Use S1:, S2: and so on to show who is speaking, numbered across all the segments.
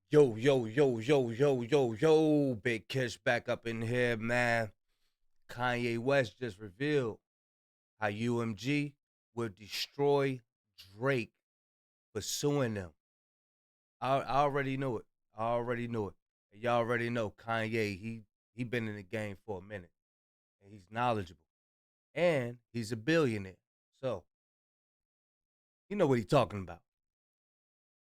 S1: Yo, yo, yo, yo, yo, yo, yo, Big Kish back up in here, man. Kanye West just revealed how UMG will destroy Drake for suing them. I already knew it. I already knew it. And y'all already know Kanye, he been in the game for a minute. And he's knowledgeable. And he's a billionaire. So, you know what he's talking about.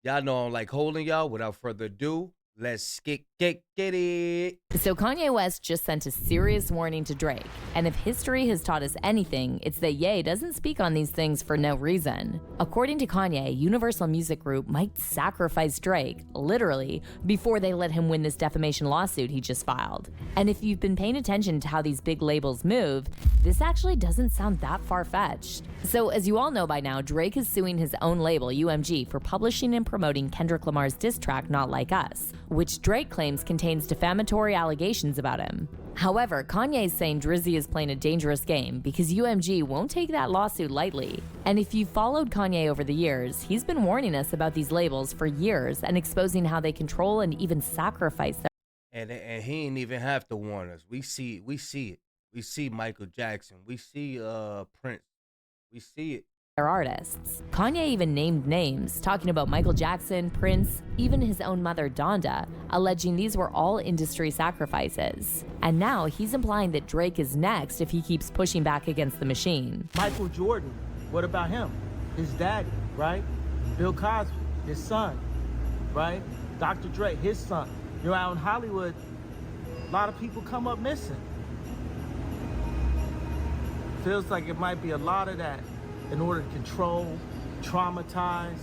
S1: Y'all know I don't like holding y'all. Without further ado, let's get it.
S2: So Kanye West just sent a serious warning to Drake. And if history has taught us anything, it's that Ye doesn't speak on these things for no reason. According to Kanye, Universal Music Group might sacrifice Drake, literally, before they let him win this defamation lawsuit he just filed. And if you've been paying attention to how these big labels move, this actually doesn't sound that far-fetched. So as you all know by now, Drake is suing his own label, UMG, for publishing and promoting Kendrick Lamar's diss track, Not Like Us, which Drake claims contains defamatory allegations about him. However, Kanye's saying Drizzy is playing a dangerous game because UMG won't take that lawsuit lightly. And if you've followed Kanye over the years, he's been warning us about these labels for years and exposing how they control and even sacrifice their.
S1: And he ain't even have to warn us. We see it. We see Michael Jackson. We see Prince. We see it.
S2: Their artists. Kanye even named names, talking about Michael Jackson, Prince, even his own mother Donda, alleging these were all industry sacrifices. And now he's implying that Drake is next if he keeps pushing back against the machine.
S3: Michael Jordan, what about him? His daddy, right? Bill Cosby, his son, right? Dr. Dre, his son. You know, out in Hollywood, a lot of people come up missing. Feels like it might be a lot of that. In order to control, traumatize.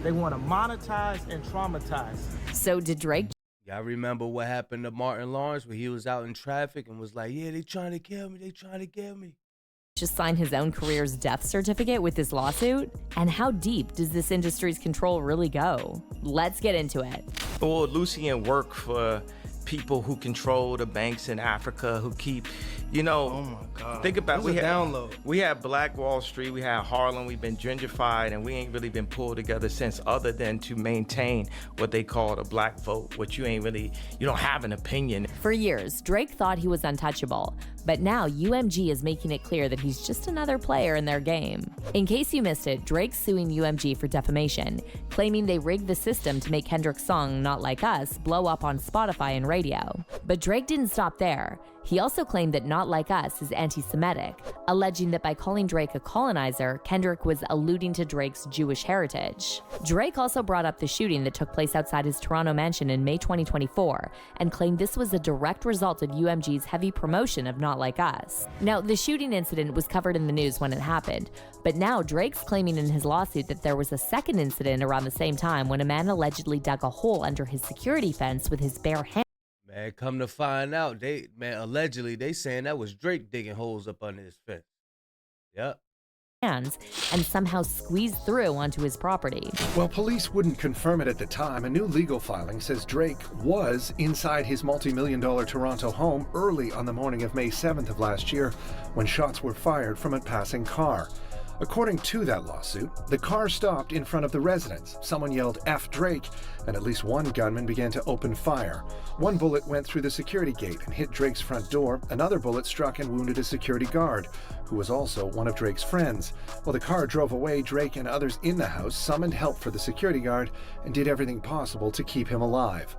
S3: They want to monetize and traumatize.
S2: So did Drake
S1: Y'all remember what happened to Martin Lawrence when he was out in traffic and was like, yeah, they trying to kill me. They trying to kill me.
S2: just sign his own career's death certificate with this lawsuit? And how deep does this industry's control really go? Let's get into it.
S4: Well, Lucien worked for people who control the banks in Africa, who keep,
S5: Oh my God.
S4: think about
S5: download.
S4: We had Black Wall Street, we had Harlem, we've been gentrified, and we ain't really been pulled together since, other than to maintain what they call the black vote, which you don't have an opinion.
S2: For years, Drake thought he was untouchable, but now UMG is making it clear that he's just another player in their game. In case you missed it, Drake's suing UMG for defamation, claiming they rigged the system to make Kendrick's song Not Like Us blow up on Spotify and radio. But Drake didn't stop there. He also claimed that Not Like Us is anti-Semitic, alleging that by calling Drake a colonizer, Kendrick was alluding to Drake's Jewish heritage. Drake also brought up the shooting that took place outside his Toronto mansion in May 2024, and claimed this was a direct result of UMG's heavy promotion of Not Like Us. Now, the shooting incident was covered in the news when it happened, but now Drake's claiming in his lawsuit that there was a second incident around the same time when a man allegedly dug a hole under his security fence with his bare hands.
S1: Man, come to find out, allegedly they saying that was Drake digging holes up under his fence. Yep.
S2: And somehow squeezed through onto his property.
S6: While police wouldn't confirm it at the time, a new legal filing says Drake was inside his multi-million-dollar Toronto home early on the morning of May 7th of last year when shots were fired from a passing car. According to that lawsuit, the car stopped in front of the residence. Someone yelled "F Drake," and at least one gunman began to open fire. One bullet went through the security gate and hit Drake's front door. Another bullet struck and wounded a security guard, who was also one of Drake's friends. While the car drove away, Drake and others in the house summoned help for the security guard and did everything possible to keep him alive.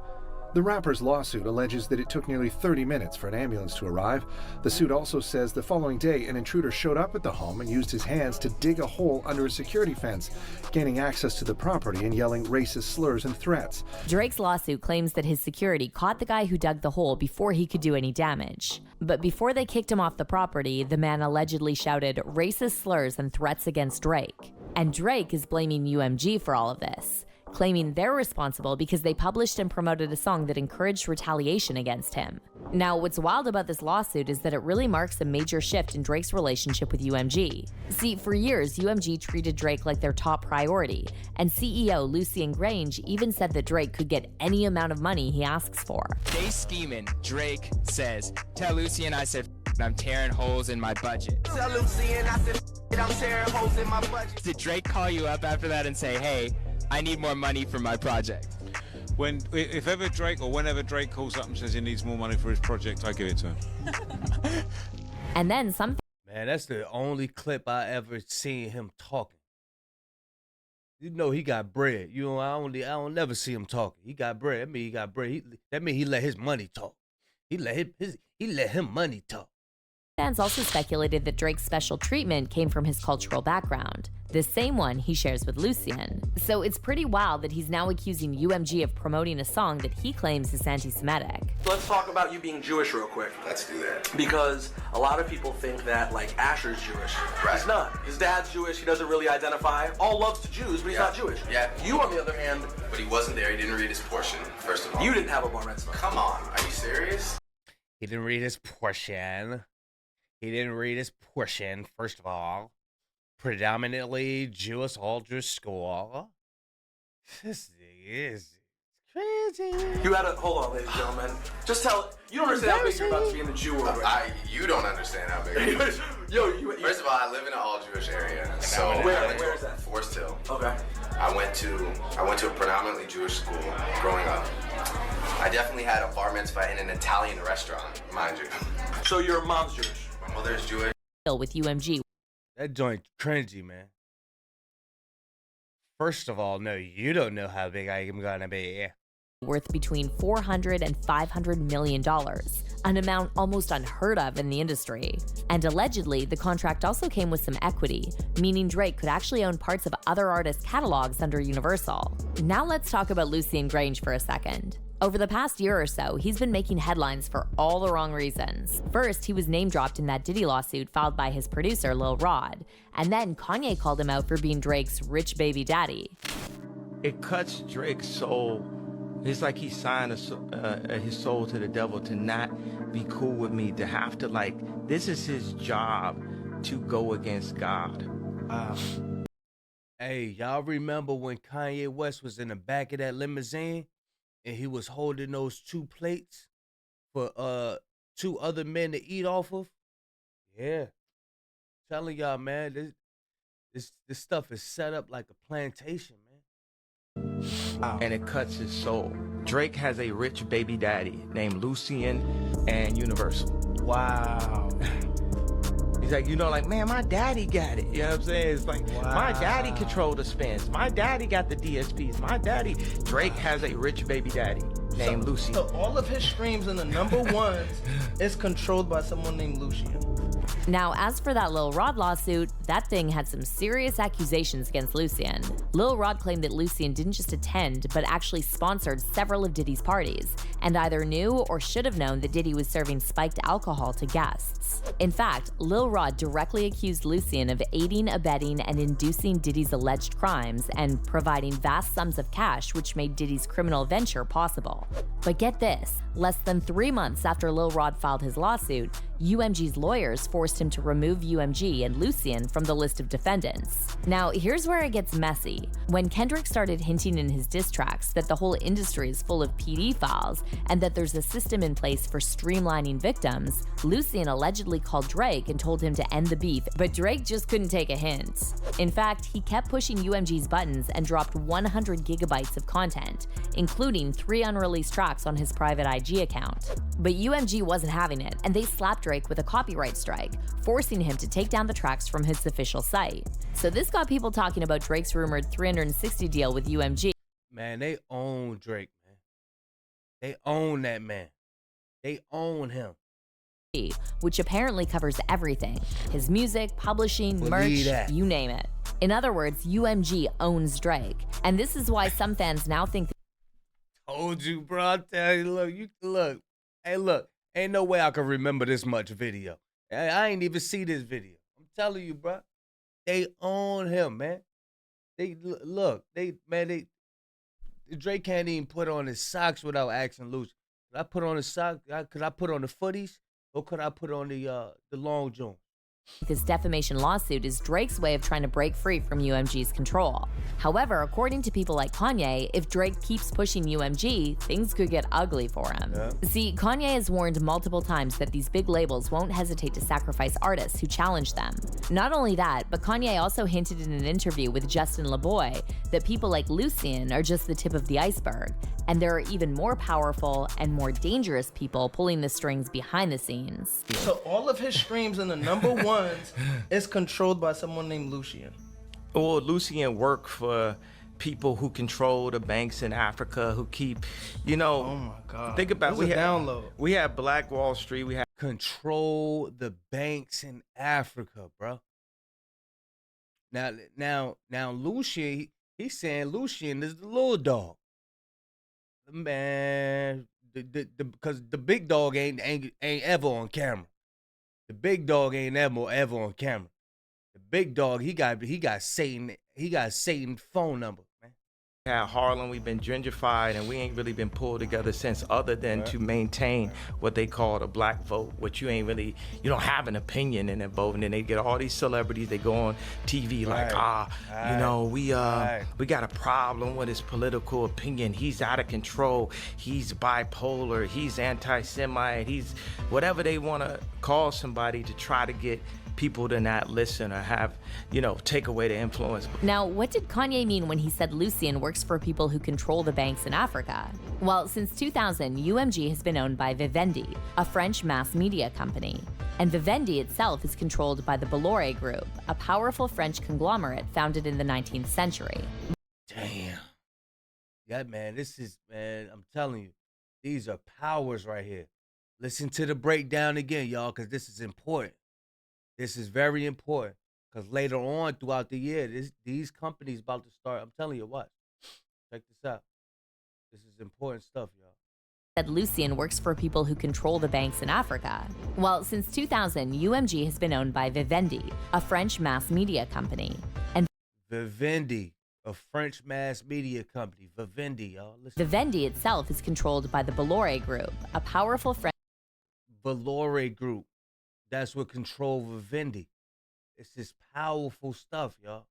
S6: The rapper's lawsuit alleges that it took nearly 30 minutes for an ambulance to arrive. The suit also says the following day, an intruder showed up at the home and used his hands to dig a hole under a security fence, gaining access to the property and yelling racist slurs and threats.
S2: Drake's lawsuit claims that his security caught the guy who dug the hole before he could do any damage. But before they kicked him off the property, the man allegedly shouted racist slurs and threats against Drake. And Drake is blaming UMG for all of this, claiming they're responsible because they published and promoted a song that encouraged retaliation against him. Now, what's wild about this lawsuit is that it really marks a major shift in Drake's relationship with UMG. See, for years, UMG treated Drake like their top priority, and CEO Lucien Grange even said that Drake could get any amount of money he asks for.
S7: They scheming. Drake says, tell Lucien I said, I'm tearing holes in my budget.
S8: Tell Lucien I said, I'm tearing holes in my budget.
S7: Did Drake call you up after that and say, hey, I need more money for my project?
S9: If ever Drake or whenever Drake calls up and says he needs more money for his project, I give it to him.
S2: And then some.
S1: Man, that's the only clip I ever seen him talking. You know he got bread. You know, I don't never see him talking. He got bread. That mean he got bread. That mean he let his money talk. He let him money talk.
S2: Fans also speculated that Drake's special treatment came from his cultural background, the same one he shares with Lucien. So it's pretty wild that he's now accusing UMG of promoting a song that he claims is anti-Semitic.
S10: Let's talk about you being Jewish real quick.
S11: Let's do that.
S10: Because a lot of people think that, like, Asher's Jewish.
S11: Right.
S10: He's not. His dad's Jewish. He doesn't really identify. All loves to Jews, but he's not Jewish.
S11: Yeah.
S10: You, on the other hand...
S11: But he wasn't there. He didn't read his portion, first of all.
S10: You didn't have a bar mitzvah.
S11: Come on. Are you serious?
S1: He didn't read his portion. He didn't read his portion, first of all. Predominantly Jewish Aldrich school. This is crazy.
S10: You had a... Hold on, ladies and gentlemen. Just tell... You don't understand how big you're about to be in the Jew world right now.
S11: You don't understand how big it is. First of all, I live in an all-Jewish area. So
S10: where is that?
S11: Forest Hill.
S10: Okay.
S11: I went to a predominantly Jewish school growing up. I definitely had a bar mitzvah in an Italian restaurant, mind you.
S10: So your mom's Jewish?
S11: My mother's Jewish.
S2: With UMG.
S1: That joint cringy, man. First of all, no, you don't know how big I am gonna be.
S2: Worth between $400 and $500 million, an amount almost unheard of in the industry. And allegedly, the contract also came with some equity, meaning Drake could actually own parts of other artists' catalogs under Universal. Now let's talk about Lucien Grange for a second. Over the past year or so, he's been making headlines for all the wrong reasons. First, he was name-dropped in that Diddy lawsuit filed by his producer, Lil Rod. And then Kanye called him out for being Drake's rich baby daddy.
S4: It cuts Drake's soul. It's like he signed his soul to the devil to not be cool with me, to have to, like, this is his job to go against God.
S1: Hey, y'all remember when Kanye West was in the back of that limousine and he was holding those 2 plates for 2 other men to eat off of? Yeah. Telling y'all, man, this stuff is set up like a plantation, man.
S4: And it cuts his soul. Drake has a rich baby daddy named Lucien and Universal.
S3: Wow.
S4: He's like, you know, like, man, my daddy got it. You know what I'm saying? It's like, my daddy controlled the spins. My daddy got the DSPs. My daddy. Drake has a rich baby daddy named Lucien.
S5: So all of his streams in the number ones is controlled by someone named Lucien.
S2: Now, as for that Lil Rod lawsuit, that thing had some serious accusations against Lucien. Lil Rod claimed that Lucien didn't just attend, but actually sponsored several of Diddy's parties, and either knew or should have known that Diddy was serving spiked alcohol to guests. In fact, Lil Rod directly accused Lucien of aiding, abetting, and inducing Diddy's alleged crimes and providing vast sums of cash which made Diddy's criminal venture possible. But get this, less than 3 months after Lil Rod filed his lawsuit, UMG's lawyers forced him to remove UMG and Lucien from the list of defendants. Now, here's where it gets messy. When Kendrick started hinting in his diss tracks that the whole industry is full of PD files and that there's a system in place for streamlining victims, Lucien allegedly called Drake and told him to end the beef, but Drake just couldn't take a hint. In fact, he kept pushing UMG's buttons and dropped 100 gigabytes of content, including 3 unreleased tracks on his private IG account. But UMG wasn't having it, and they slapped Drake with a copyright strike, forcing him to take down the tracks from his official site. So this got people talking about Drake's rumored 360 deal with UMG.
S1: Man, they own Drake, man. They own that man. They own him.
S2: Which apparently covers everything. His music, publishing, merch, you name it. In other words, UMG owns Drake. And this is why some fans now think
S1: Told you, bro. I tell you, look. Hey, look. Ain't no way I can remember this much video. I ain't even see this video. I'm telling you, bro. They own him, man. Drake can't even put on his socks without asking Lucy. Could I put on his socks? Could I put on the footies? Or could I put on the long john?
S2: this defamation lawsuit is Drake's way of trying to break free from UMG's control. However, according to people like Kanye, if Drake keeps pushing UMG, things could get ugly for him. Yeah. See, Kanye has warned multiple times that these big labels won't hesitate to sacrifice artists who challenge them. Not only that, but Kanye also hinted in an interview with Justin LaBoy that people like Lucien are just the tip of the iceberg, And there are even more powerful and more dangerous people pulling the strings behind the scenes.
S5: So all of his streams in the number ones is controlled by someone named Lucien.
S4: Well, Lucien worked for people who control the banks in Africa, who keep,
S5: Oh my God.
S4: think about
S5: download.
S4: We had Black Wall Street, we had
S1: Control the banks in Africa, bro. Now, Lucien, he's saying Lucien is the little dog. Man, because the big dog ain't ever on camera. The big dog ain't ever on camera. The big dog, he got Satan's phone number, man.
S4: had Harlem, we've been gentrified, and we ain't really been pulled together since, other than to maintain what they call the black vote, which you don't have an opinion in that vote. And then they get all these celebrities, they go on TV like, we got a problem with his political opinion. He's out of control. He's bipolar. He's anti-Semite. He's whatever they want to call somebody to try to get people to not listen or have, take away the influence.
S2: Now, what did Kanye mean when he said Lucien works for people who control the banks in Africa? Well, since 2000, UMG has been owned by Vivendi, a French mass media company. And Vivendi itself is controlled by the Bolloré Group, a powerful French conglomerate founded in the 19th century.
S1: Damn. Yeah, man, I'm telling you, these are powers right here. Listen to the breakdown again, y'all, because this is important. This is very important, because later on throughout the year, these companies about to start. I'm telling you what. Check this out. This is important stuff, y'all.
S2: That Lucien works for people who control the banks in Africa. Well, since 2000, UMG has been owned by Vivendi, a French mass media company. And
S1: Vivendi, a French mass media company. Vivendi, y'all. Listen.
S2: Vivendi itself is controlled by the Bolloré Group, a powerful French
S1: Bolloré Group. That's what control Vivendi. It's this powerful stuff, y'all.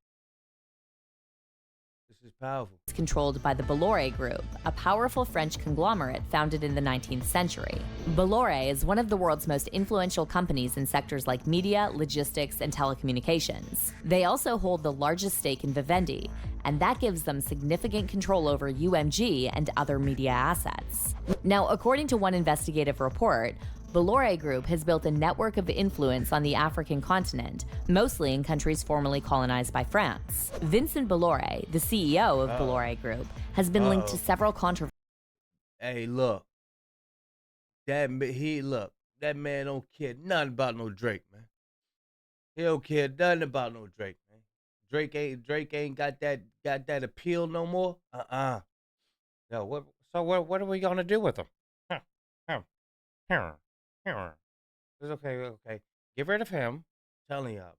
S1: This is powerful.
S2: It's controlled by the Bolloré Group, a powerful French conglomerate founded in the 19th century. Bolloré is one of the world's most influential companies in sectors like media, logistics, and telecommunications. They also hold the largest stake in Vivendi, and that gives them significant control over UMG and other media assets. Now, according to one investigative report, Bolloré Group has built a network of influence on the African continent, mostly in countries formerly colonized by France. Vincent Bolloré, the CEO of Bolloré Group, has been linked to several controversies.
S1: Hey, look. That man don't care nothing about no Drake, man. He don't care nothing about no Drake, man. Drake ain't got that appeal no more. Yo, what are we gonna do with him? It's okay. Get rid of him. I'm telling y'all.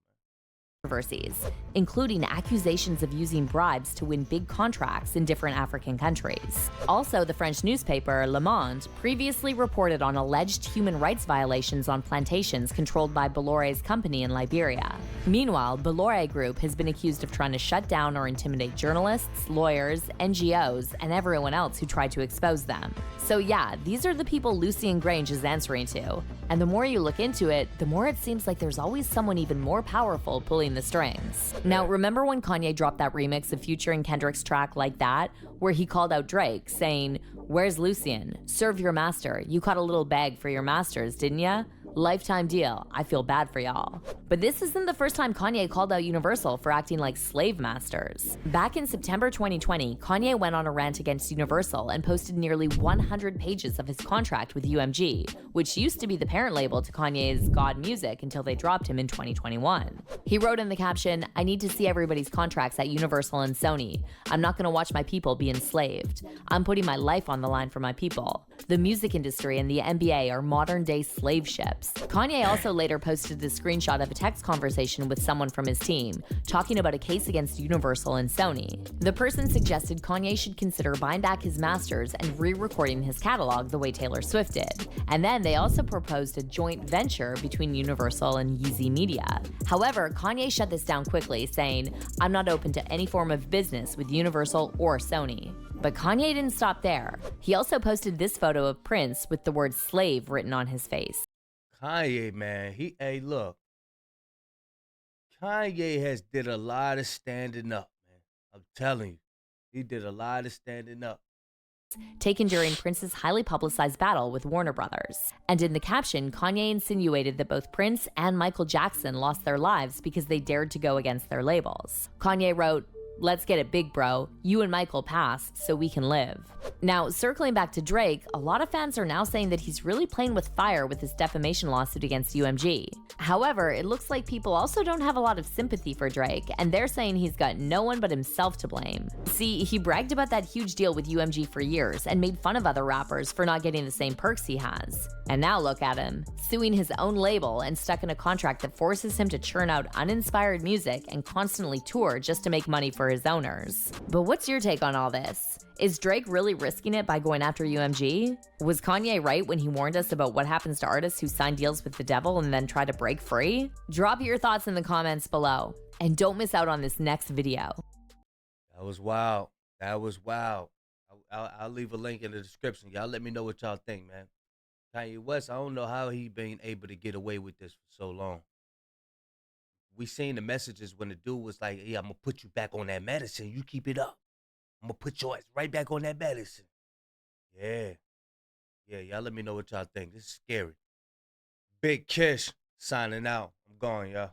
S2: Controversies, including accusations of using bribes to win big contracts in different African countries. Also, the French newspaper Le Monde previously reported on alleged human rights violations on plantations controlled by Bolloré's company in Liberia. Meanwhile, Bolloré Group has been accused of trying to shut down or intimidate journalists, lawyers, NGOs, and everyone else who tried to expose them. So yeah, these are the people Lucien Grange is answering to. And the more you look into it, the more it seems like there's always someone even more powerful pulling the strings. Now, remember when Kanye dropped that remix of Future and Kendrick's track Like That, where he called out Drake, saying, "Where's Lucien? Serve your master. You caught a little bag for your masters, didn't ya? Lifetime deal. I feel bad for y'all." But this isn't the first time Kanye called out Universal for acting like slave masters. Back in September 2020, Kanye went on a rant against Universal and posted nearly 100 pages of his contract with UMG, which used to be the parent label to Kanye's God Music until they dropped him in 2021. He wrote in the caption, "I need to see everybody's contracts at Universal and Sony. I'm not going to watch my people be enslaved. I'm putting my life on the line for my people. The music industry and the NBA are modern-day slave ships." Kanye also later posted a screenshot of a text conversation with someone from his team, talking about a case against Universal and Sony. The person suggested Kanye should consider buying back his masters and re-recording his catalog the way Taylor Swift did. And then they also proposed a joint venture between Universal and Yeezy Media. However, Kanye shut this down quickly, saying, "I'm not open to any form of business with Universal or Sony." But Kanye didn't stop there. He also posted this photo of Prince with the word slave written on his face.
S1: Kanye, man, look. Kanye has did a lot of standing up, man. I'm telling you, he did a lot of standing up.
S2: taken during Prince's highly publicized battle with Warner Brothers. And in the caption, Kanye insinuated that both Prince and Michael Jackson lost their lives because they dared to go against their labels. Kanye wrote, "Let's get it big, bro. You and Michael passed so we can live." Now, circling back to Drake, a lot of fans are now saying that he's really playing with fire with his defamation lawsuit against UMG. However, it looks like people also don't have a lot of sympathy for Drake, and they're saying he's got no one but himself to blame. See, he bragged about that huge deal with UMG for years and made fun of other rappers for not getting the same perks he has. And now look at him, suing his own label and stuck in a contract that forces him to churn out uninspired music and constantly tour just to make money for his owners. But what's your take on all this? Is Drake really risking it by going after UMG? Was Kanye right when he warned us about what happens to artists who sign deals with the devil and then try to break free? Drop your thoughts in the comments below. And don't miss out on this next video.
S1: That was wild. That was wild. I'll leave a link in the description. Y'all let me know what y'all think, man. Kanye West, I don't know how he been able to get away with this for so long. We seen the messages when the dude was like, "Yeah, I'm going to put you back on that medicine. You keep it up. I'm going to put your ass right back on that medicine." Yeah. Yeah, y'all let me know what y'all think. This is scary. Big Kish signing out. I'm gone, y'all.